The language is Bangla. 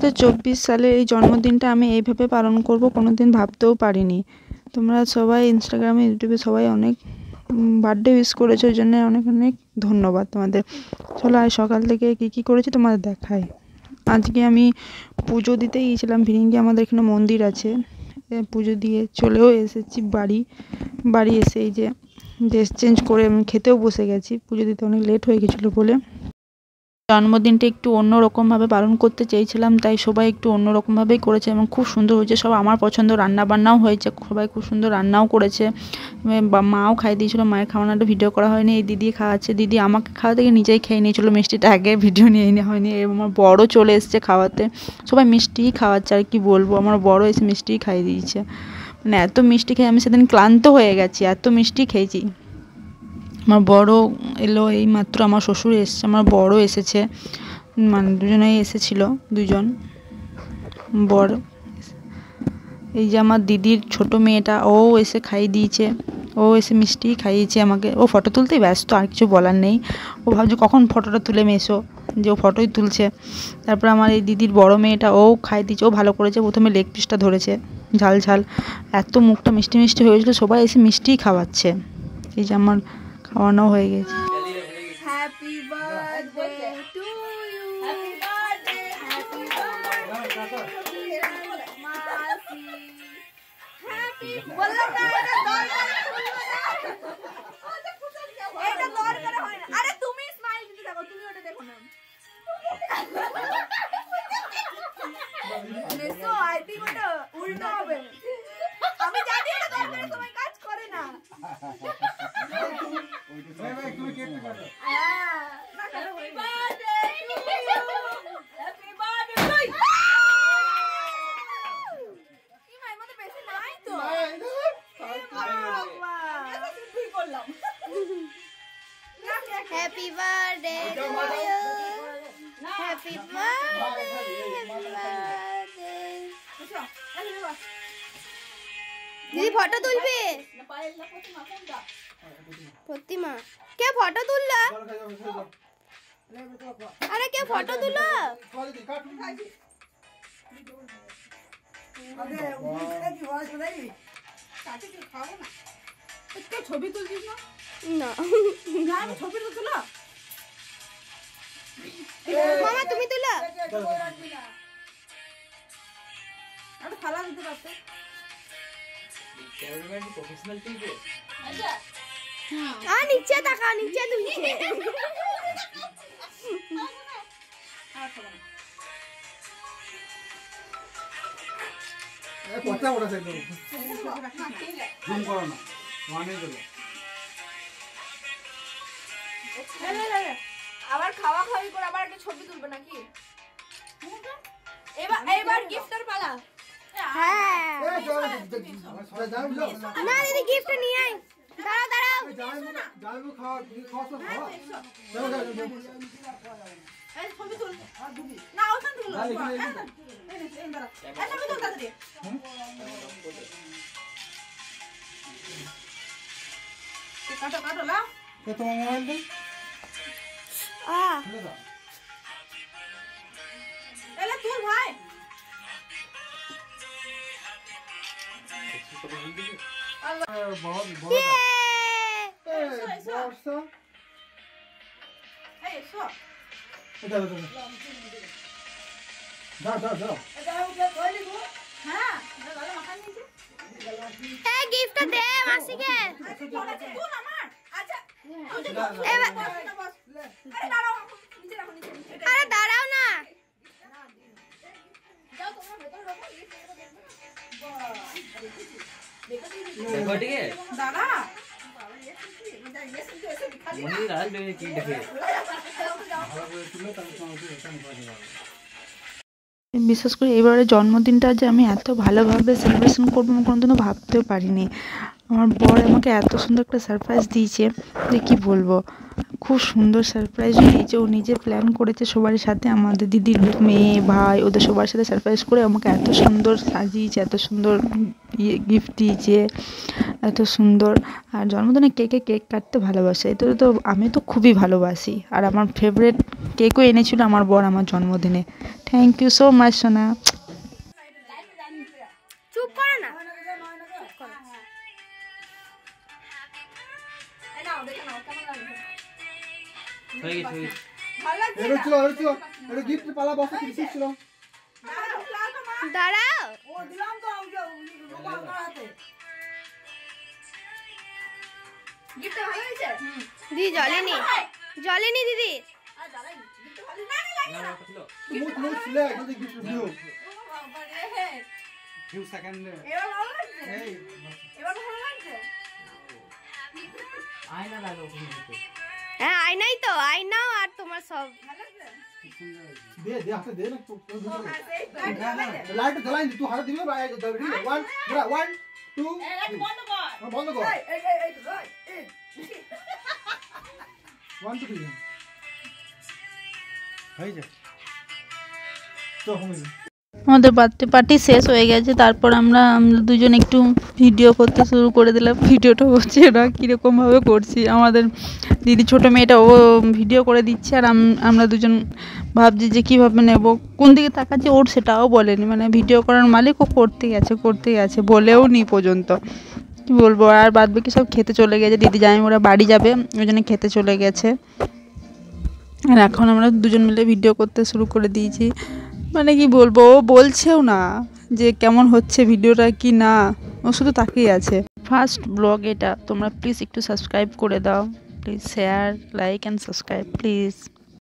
2024 সালের এই জন্মদিনটা আমি এইভাবে পালন করব কোনোদিন ভাবতেও পারিনি। তোমরা সবাই ইনস্টাগ্রামে, ইউটিউবে সবাই অনেক বার্থডে উইশ করেছো, ওই জন্য অনেক অনেক ধন্যবাদ তোমাদের। চলো আজ সকাল থেকে কী করেছি তোমাদের দেখাই। আজকে আমি পুজো দিতে গিয়েছিলাম ভিরিঙ্গি, আমাদের এখানে মন্দির আছে। পুজো দিয়ে চলেও এসেছি বাড়ি এসে এই যে ড্রেস চেঞ্জ করে আমি খেতেও বসে গেছি। পুজো দিতে অনেক লেট হয়ে গেছিলো বলে জন্মদিনটা একটু অন্যরকমভাবে পালন করতে চেয়েছিলাম, তাই সবাই একটু অন্যরকমভাবেই করেছে এবং খুব সুন্দর হয়েছে। সব আমার পছন্দ, রান্নাবান্নাও হয়েছে, সবাই খুব সুন্দর রান্নাও করেছে। মাও খাইয়ে দিয়েছিলো, মায়ের খাওয়ানোটা ভিডিও করা হয়নি। এই দিদি খাওয়াচ্ছে, দিদি আমাকে খাওয়া থেকে নিজেই খেয়ে নিয়েছিলো মিষ্টিটা, আগে ভিডিও নিয়ে নেওয়া হয়নি। আমার বড় চলে এসছে খাওয়াতে, সবাই মিষ্টিই খাওয়াচ্ছে, আর কি বলবো, আমার বড় এসে মিষ্টিই খাইয়ে দিয়েছে। মানে এত মিষ্টি খেয়ে আমি সেদিন ক্লান্ত হয়ে গেছি, এত মিষ্টি খেয়েছি। আমার বড় এলো এই মাত্র, আমার শ্বশুর এসছে, আমার বড় এসেছে, মানে দুজনেই এসেছিলো, দুজন বর। এই যে আমার দিদির ছোট মেয়েটা, ও এসে খাইয়ে দিয়েছে, ও এসে মিষ্টি খাইয়েছে আমাকে। ও ফটো তুলতেই ব্যস্ত, আর কিছু বলার নেই। ও ভাবছে কখন ফটোটা তুলে মেশো, যে ও ফটোই তুলছে। তারপর আমার এই দিদির বড় মেয়েটা, ও খাইয়ে দিয়েছে, ও ভালো করেছে। প্রথমে লেগ পিসটা ধরেছে, ঝাল ঝাল, এত মুখটা মিষ্টি মিষ্টি হয়ে গেছিলো, সবাই এসে মিষ্টিই খাওয়াচ্ছে। এই যে আমার খাওয়ানো হয়ে গেছে। Happy birthday to you, happy birthday, happy birthday মাসি, হ্যাপি। বললাম না এটা দরকারে খুলবে না, এটা দরকারে হয় না। আরে তুমি স্মাইল দিতে থাকো, তুমি ওটা দেখো না। নেসো আই থিংক ওটা উল্টো হবে। আমি জানি এটা দরকারে সময় কাজ করে না। Happy birthday to you. Happy birthday. দিদি ফটো তুলবে? প্রতিমা কে ফটো তুললো? আরে কে ফটো তুললো? ছবি তুলছিস না? না ছবি তো তুলো। মামা তুমি তুলো। আরে ফালা দিতে পারতে। ক্যামেরাম্যান প্রফেশনাল তুলবে। আচ্ছা নিচে তাকা, নিচে তুলছে। কথা বলা যায় না, জুম করো না, ওয়ানে গেল। আবার খাওয়া খাওয়ি করে আবার একটা ছবি তুলবে নাকি? এবার গিফটের পালা। হ্যাঁ না দিদি গিফট নিয়ে আয়। দাঁড়াও যাইবো খাওয়া তো খাওয়া। এই ছবি তুল না, ওখান তুল। এই ছবি তুল তাড়াতাড়ি। কাটো লা। তোমার মোবাইল দে। এলে তুল ভাই। बहुत बॉस এই এসো। যাও এটা ওকে কইলি গো। হ্যাঁ এটা ভালো মাথা নিয়েছে। এই গিফটটা দে মাসিকে। তুল আমার। আচ্ছা এবার বস। আরে দাঁড়াও, নিচে রাখো, নিচে। আরে দাঁড়াও না, যাও তোমরা ভেতরে রাখো। देखो ठीक है दादा मुनी राल में की देखे বিশেষ করে এবারে জন্মদিনটা যে আমি এত ভালোভাবে সেলিব্রেশন করবো আমি কোনোদিনও ভাবতেও পারিনি। আমার বর আমাকে এত সুন্দর একটা সারপ্রাইজ দিয়েছে যে কী বলবো, খুব সুন্দর সারপ্রাইজ দিয়েছে। ও নিজে প্ল্যান করেছে সবার সাথে, আমাদের দিদির মেয়ে ভাই ওদের সবার সাথে সারপ্রাইজ করে আমাকে এত সুন্দর সাজিয়েছে, এত সুন্দর গিফট দিয়েছে। এত সুন্দর। আর জন্মদিনে কেক কাটতে ভালোবাসে, এটা তো আমি তো খুবই ভালোবাসি। আর আমার ফেভারিট কেকও এনেছিল আমার বর আমার জন্মদিনে। থ্যাংক ইউ সো মাচ সোনা। চুপ করো না। হয়ে গেছে, হয়ে গেছে। এটা ছিল এটা গিফট পালা বক্স কিছু ছিল। দাঁড়াও, দিদি জ্বলেনি দিদি। মুখ ছিল এখন গিফট দিও। ফিউ সেকেন্ড এই আয়না লাগো ওখানে দিতে। হ্যাঁ আয়নাই তো, আয়নাও আর তোমার সব। দে হাতে দে না তো লাইট জ্বালাই তুই হাতে দিবি ভাই। 1 2 বন্ধ কর। 1 2 3 হয়ে যায় তো হবে। আমাদের বার্থডে পার্টি শেষ হয়ে গেছে, তারপর আমরা দুজন একটু ভিডিও করতে শুরু করে দিলাম। ভিডিওটা হচ্ছে না কীরকমভাবে করছি, আমাদের দিদি ছোটো মেয়েটা ও ভিডিও করে দিচ্ছে, আর আমরা দুজন ভাবছি যে কীভাবে নেব, কোন দিকে তাকাচ্ছি ওর সেটাও বলেনি। মানে ভিডিও করার মালিক ও করতে গেছে বলেও নি পর্যন্ত, কী বলবো। আর বাদ বাকি সব খেতে চলে গেছে, দিদি জামাই ওরা বাড়ি যাবে ওই জন্য খেতে চলে গেছে। আর এখন আমরা দুজন মিলে ভিডিও করতে শুরু করে দিয়েছি। মানে কি বলবো, ও বলছেও না যে কেমন হচ্ছে ভিডিওটা কি না, ও শুধু তাকিয়ে আছে। ফার্স্ট ব্লগ এটা, তোমরা প্লিজ একটু সাবস্ক্রাইব করে দাও, please share like and subscribe please.